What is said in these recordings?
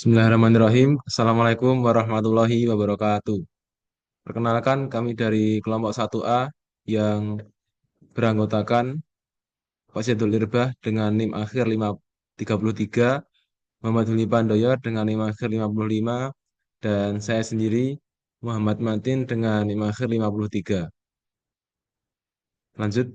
Bismillahirrahmanirrahim. Assalamualaikum warahmatullahi wabarakatuh. Perkenalkan kami dari kelompok 1A yang beranggotakan Pak Syedul Irbah dengan NIM akhir 533, Muhammad Huli Pandoyo dengan NIM akhir 55, dan saya sendiri Muhammad Matin dengan NIM akhir 53. Lanjut,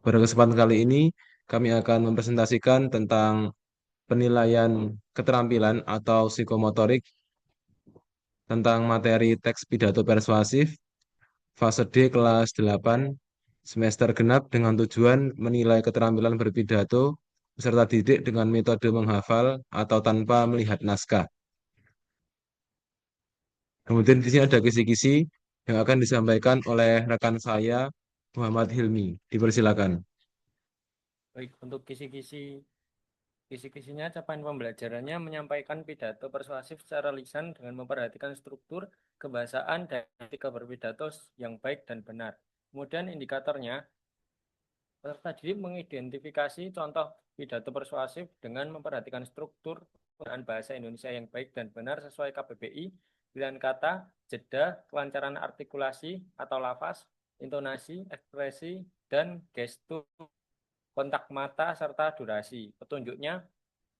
pada kesempatan kali ini kami akan mempresentasikan tentang penilaian keterampilan atau psikomotorik tentang materi teks pidato persuasif fase D kelas 8 semester genap dengan tujuan menilai keterampilan berpidato peserta didik dengan metode menghafal atau tanpa melihat naskah. Kemudian di sini ada kisi-kisi yang akan disampaikan oleh rekan saya Muhammad Hilmi. Dipersilakan. Baik, untuk kisi-kisinya capaian pembelajarannya menyampaikan pidato persuasif secara lisan dengan memperhatikan struktur, kebahasaan, dan etika berpidato yang baik dan benar. Kemudian indikatornya, peserta didik mengidentifikasi contoh pidato persuasif dengan memperhatikan struktur penggunaan bahasa Indonesia yang baik dan benar sesuai KBBI, pilihan kata, jeda, kelancaran artikulasi atau lafaz, intonasi, ekspresi, dan gestur, kontak mata, serta durasi. Petunjuknya,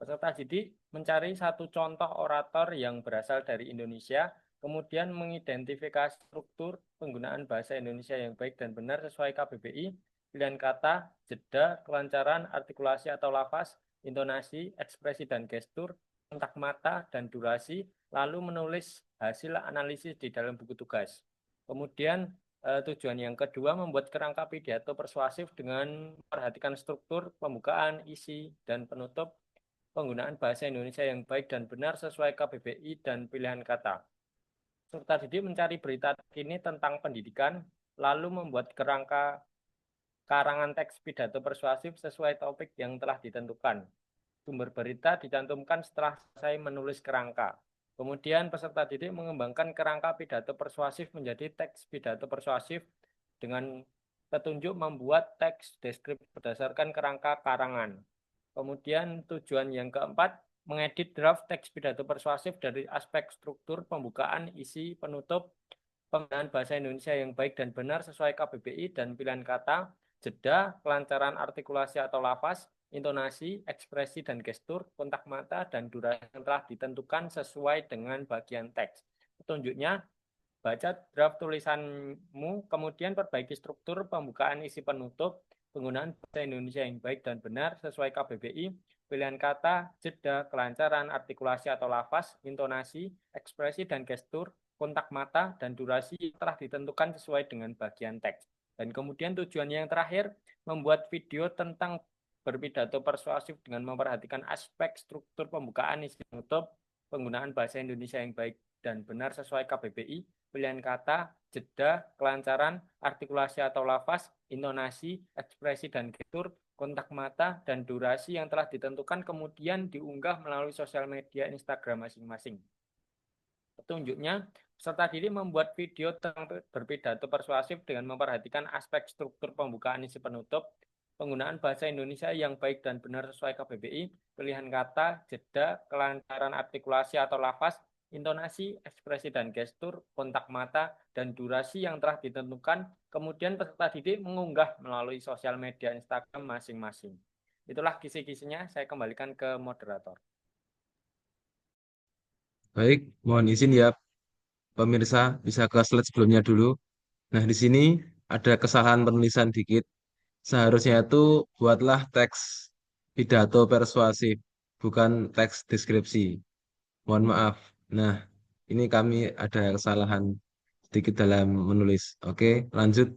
peserta didik mencari satu contoh orator yang berasal dari Indonesia, kemudian mengidentifikasi struktur penggunaan bahasa Indonesia yang baik dan benar sesuai KBBI, pilihan kata, jeda, kelancaran, artikulasi atau lafaz, intonasi, ekspresi dan gestur, kontak mata, dan durasi, lalu menulis hasil analisis di dalam buku tugas. Kemudian tujuan yang kedua membuat kerangka pidato persuasif dengan memperhatikan struktur, pembukaan, isi, dan penutup, penggunaan bahasa Indonesia yang baik dan benar sesuai KBBI dan pilihan kata. Peserta didik mencari berita terkini tentang pendidikan, lalu membuat kerangka karangan teks pidato persuasif sesuai topik yang telah ditentukan. Sumber berita dicantumkan setelah selesai menulis kerangka. Kemudian peserta didik mengembangkan kerangka pidato persuasif menjadi teks pidato persuasif dengan petunjuk membuat teks deskripsi berdasarkan kerangka karangan. Kemudian tujuan yang keempat, mengedit draft teks pidato persuasif dari aspek struktur, pembukaan, isi, penutup, penggunaan bahasa Indonesia yang baik dan benar sesuai KBBI dan pilihan kata, jeda, kelancaran artikulasi atau lafaz, intonasi, ekspresi dan gestur, kontak mata, dan durasi yang telah ditentukan sesuai dengan bagian teks. Petunjuknya, baca draft tulisanmu, kemudian perbaiki struktur, pembukaan, isi, penutup, penggunaan bahasa Indonesia yang baik dan benar sesuai KBBI, pilihan kata, jeda, kelancaran, artikulasi atau lafaz, intonasi, ekspresi dan gestur, kontak mata, dan durasi telah ditentukan sesuai dengan bagian teks. Dan kemudian tujuan yang terakhir, membuat video tentang berpidato persuasif dengan memperhatikan aspek struktur pembukaan, isi, penutup, penggunaan bahasa Indonesia yang baik dan benar sesuai KBBI, pilihan kata, jeda, kelancaran, artikulasi atau lafaz, intonasi, ekspresi dan gestur, kontak mata, dan durasi yang telah ditentukan kemudian diunggah melalui sosial media Instagram masing-masing. Petunjuknya, peserta didik membuat video tentang berpidato persuasif dengan memperhatikan aspek struktur pembukaan, isi, penutup, penggunaan bahasa Indonesia yang baik dan benar sesuai KBBI, pilihan kata, jeda, kelancaran artikulasi atau lafaz, intonasi, ekspresi dan gestur, kontak mata, dan durasi yang telah ditentukan, kemudian peserta didik mengunggah melalui sosial media Instagram masing-masing. Itulah kisi-kisinya, saya kembalikan ke moderator. Baik, mohon izin ya pemirsa bisa ke slide sebelumnya dulu. Nah, di sini ada kesalahan penulisan dikit. Seharusnya itu buatlah teks pidato persuasif, bukan teks deskripsi. Mohon maaf. Nah, ini kami ada kesalahan sedikit dalam menulis. Oke, lanjut.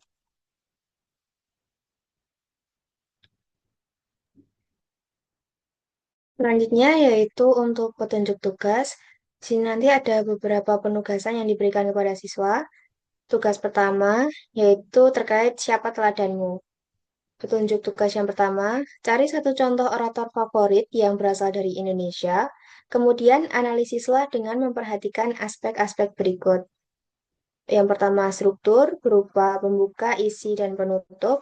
Selanjutnya yaitu untuk petunjuk tugas. Di sini nanti ada beberapa penugasan yang diberikan kepada siswa. Tugas pertama yaitu terkait siapa teladanmu. Petunjuk tugas yang pertama, cari satu contoh orator favorit yang berasal dari Indonesia, kemudian analisislah dengan memperhatikan aspek-aspek berikut. Yang pertama, struktur berupa pembuka, isi, dan penutup.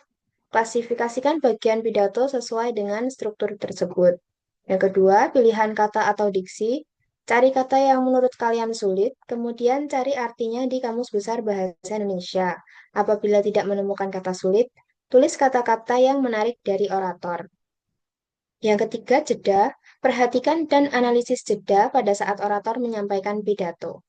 Klasifikasikan bagian pidato sesuai dengan struktur tersebut. Yang kedua, pilihan kata atau diksi. Cari kata yang menurut kalian sulit, kemudian cari artinya di Kamus Besar Bahasa Indonesia. Apabila tidak menemukan kata sulit, tulis kata-kata yang menarik dari orator. Yang ketiga, jeda. Perhatikan dan analisis jeda pada saat orator menyampaikan pidato.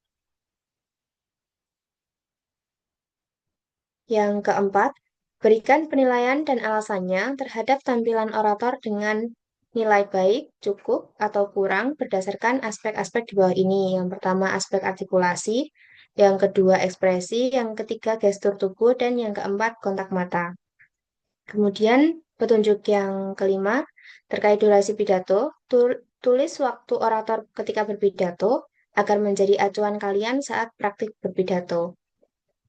Yang keempat, berikan penilaian dan alasannya terhadap tampilan orator dengan nilai baik, cukup, atau kurang berdasarkan aspek-aspek di bawah ini. Yang pertama, aspek artikulasi. Yang kedua, ekspresi. Yang ketiga, gestur tubuh. Dan yang keempat, kontak mata. Kemudian, petunjuk yang kelima, terkait durasi pidato, tulis waktu orator ketika berpidato agar menjadi acuan kalian saat praktik berpidato.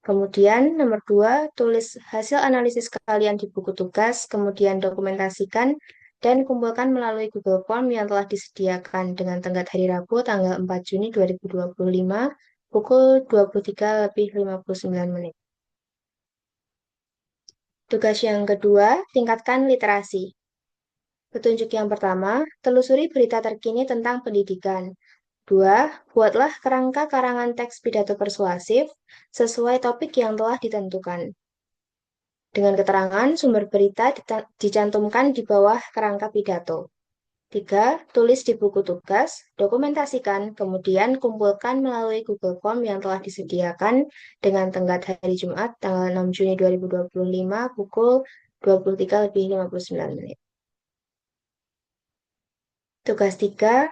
Kemudian nomor 2, tulis hasil analisis kalian di buku tugas, kemudian dokumentasikan dan kumpulkan melalui Google Form yang telah disediakan dengan tenggat hari Rabu tanggal 4 Juni 2025 pukul 23:59. Tugas yang kedua, tingkatkan literasi. Petunjuk yang pertama, telusuri berita terkini tentang pendidikan. 2. Buatlah kerangka karangan teks pidato persuasif sesuai topik yang telah ditentukan. Dengan keterangan sumber berita dicantumkan di bawah kerangka pidato. 3. Tulis di buku tugas, dokumentasikan, kemudian kumpulkan melalui Google Form yang telah disediakan dengan tenggat hari Jumat tanggal 6 Juni 2025 pukul 23:59. Tugas 3,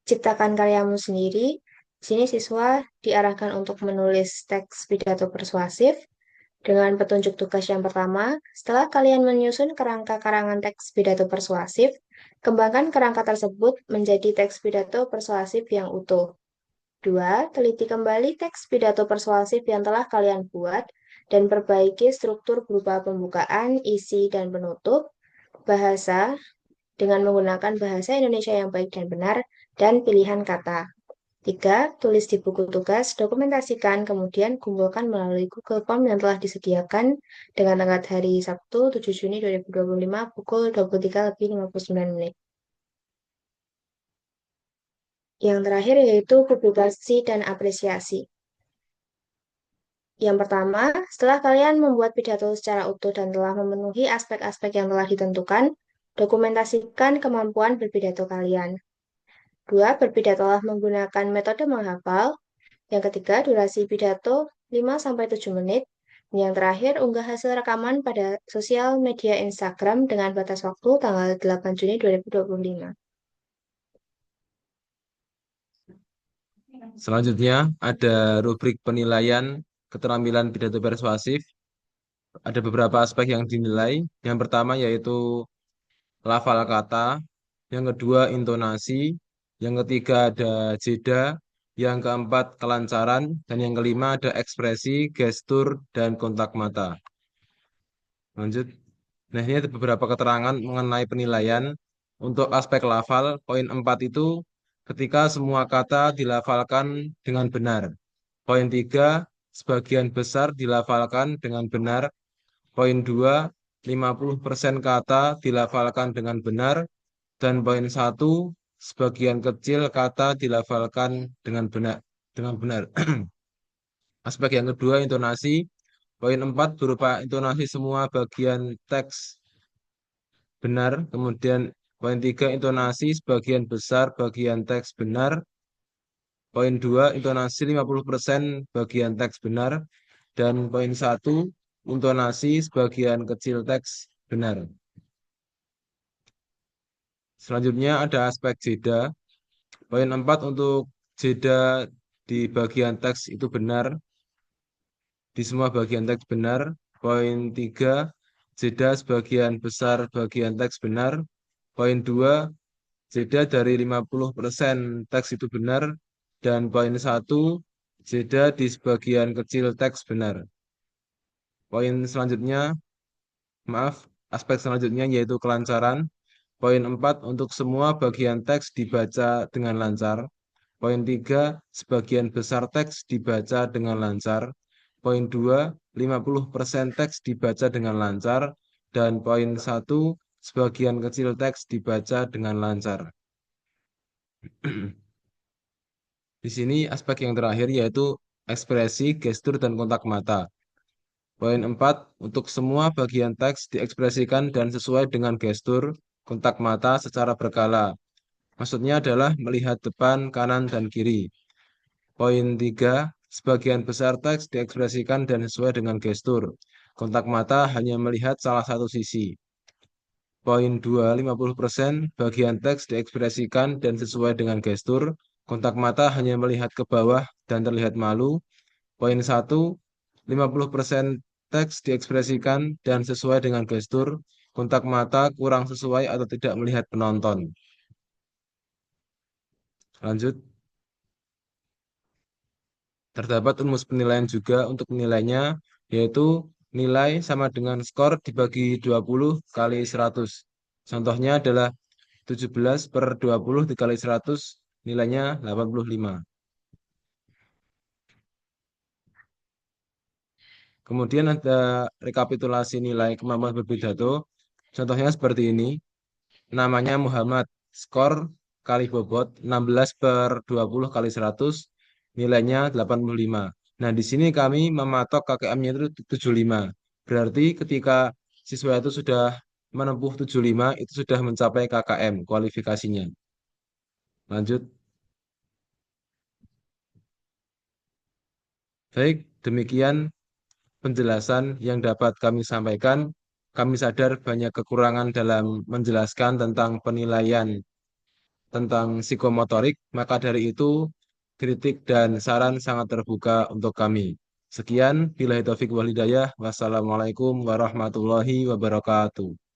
ciptakan karyamu sendiri. Di sini siswa diarahkan untuk menulis teks pidato persuasif dengan petunjuk tugas yang pertama. Setelah kalian menyusun kerangka karangan teks pidato persuasif, kembangkan kerangka tersebut menjadi teks pidato persuasif yang utuh. 2. Teliti kembali teks pidato persuasif yang telah kalian buat dan perbaiki struktur berupa pembukaan, isi, dan penutup, bahasa, dengan menggunakan bahasa Indonesia yang baik dan benar, dan pilihan kata. 3. Tulis di buku tugas, dokumentasikan, kemudian kumpulkan melalui Google Form yang telah disediakan dengan tanggal hari Sabtu 7 Juni 2025 pukul 23:59. Yang terakhir yaitu publikasi dan apresiasi. Yang pertama, setelah kalian membuat pidato secara utuh dan telah memenuhi aspek-aspek yang telah ditentukan, dokumentasikan kemampuan berpidato kalian. 2. Berpidatolah menggunakan metode menghafal. Yang ketiga, durasi pidato 5-7 menit. Yang terakhir, unggah hasil rekaman pada sosial media Instagram dengan batas waktu tanggal 8 Juni 2025. Selanjutnya ada rubrik penilaian keterampilan pidato persuasif. Ada beberapa aspek yang dinilai. Yang pertama yaitu lafal kata, yang kedua intonasi, yang ketiga ada jeda, yang keempat kelancaran, dan yang kelima ada ekspresi, gestur, dan kontak mata. Lanjut. Nah, ini ada beberapa keterangan mengenai penilaian. Untuk aspek lafal, poin 4 itu ketika semua kata dilafalkan dengan benar. Poin 3, sebagian besar dilafalkan dengan benar. Poin 2, 50% kata dilafalkan dengan benar. Dan poin 1, sebagian kecil kata dilafalkan dengan benar. Dengan benar. Aspek yang kedua, intonasi. Poin 4 berupa intonasi semua bagian teks benar. Kemudian poin 3, intonasi sebagian besar bagian teks benar. Poin 2, intonasi 50% bagian teks benar. Dan poin 1, intonasi sebagian kecil teks benar. Selanjutnya ada aspek jeda. Poin 4 untuk jeda di bagian teks itu benar. Di semua bagian teks benar. Poin 3, jeda sebagian besar bagian teks benar. Poin 2, jeda dari 50% teks itu benar. Dan poin 1, jeda di sebagian kecil teks benar. Poin selanjutnya, aspek selanjutnya yaitu kelancaran. Poin 4, untuk semua bagian teks dibaca dengan lancar. Poin 3, sebagian besar teks dibaca dengan lancar. Poin 2, 50% teks dibaca dengan lancar. Dan poin 1, sebagian kecil teks dibaca dengan lancar. Di sini aspek yang terakhir yaitu ekspresi, gestur, dan kontak mata. Poin 4, untuk semua bagian teks diekspresikan dan sesuai dengan gestur, kontak mata secara berkala. Maksudnya adalah melihat depan, kanan, dan kiri. Poin 3, sebagian besar teks diekspresikan dan sesuai dengan gestur. Kontak mata hanya melihat salah satu sisi. Poin 2, 50% bagian teks diekspresikan dan sesuai dengan gestur. Kontak mata hanya melihat ke bawah dan terlihat malu. Poin 1, 50% teks diekspresikan dan sesuai dengan gestur. Kontak mata kurang sesuai atau tidak melihat penonton. Lanjut. Terdapat rumus penilaian juga untuk nilainya, yaitu nilai sama dengan skor dibagi 20 kali 100. Contohnya adalah 17 per 20 dikali 100, nilainya 85. Kemudian ada rekapitulasi nilai kemampuan berpidato. Contohnya seperti ini. Namanya Muhammad, skor kali bobot 16 per 20 kali 100, nilainya 85. Nah, di sini kami mematok KKM-nya itu 75. Berarti ketika siswa itu sudah menempuh 75, itu sudah mencapai KKM, kualifikasinya. Lanjut. Baik, demikian penjelasan yang dapat kami sampaikan. Kami sadar banyak kekurangan dalam menjelaskan tentang penilaian tentang psikomotorik, maka dari itu kritik dan saran sangat terbuka untuk kami. Sekian, billahi taufik wal hidayah. Wassalamualaikum warahmatullahi wabarakatuh.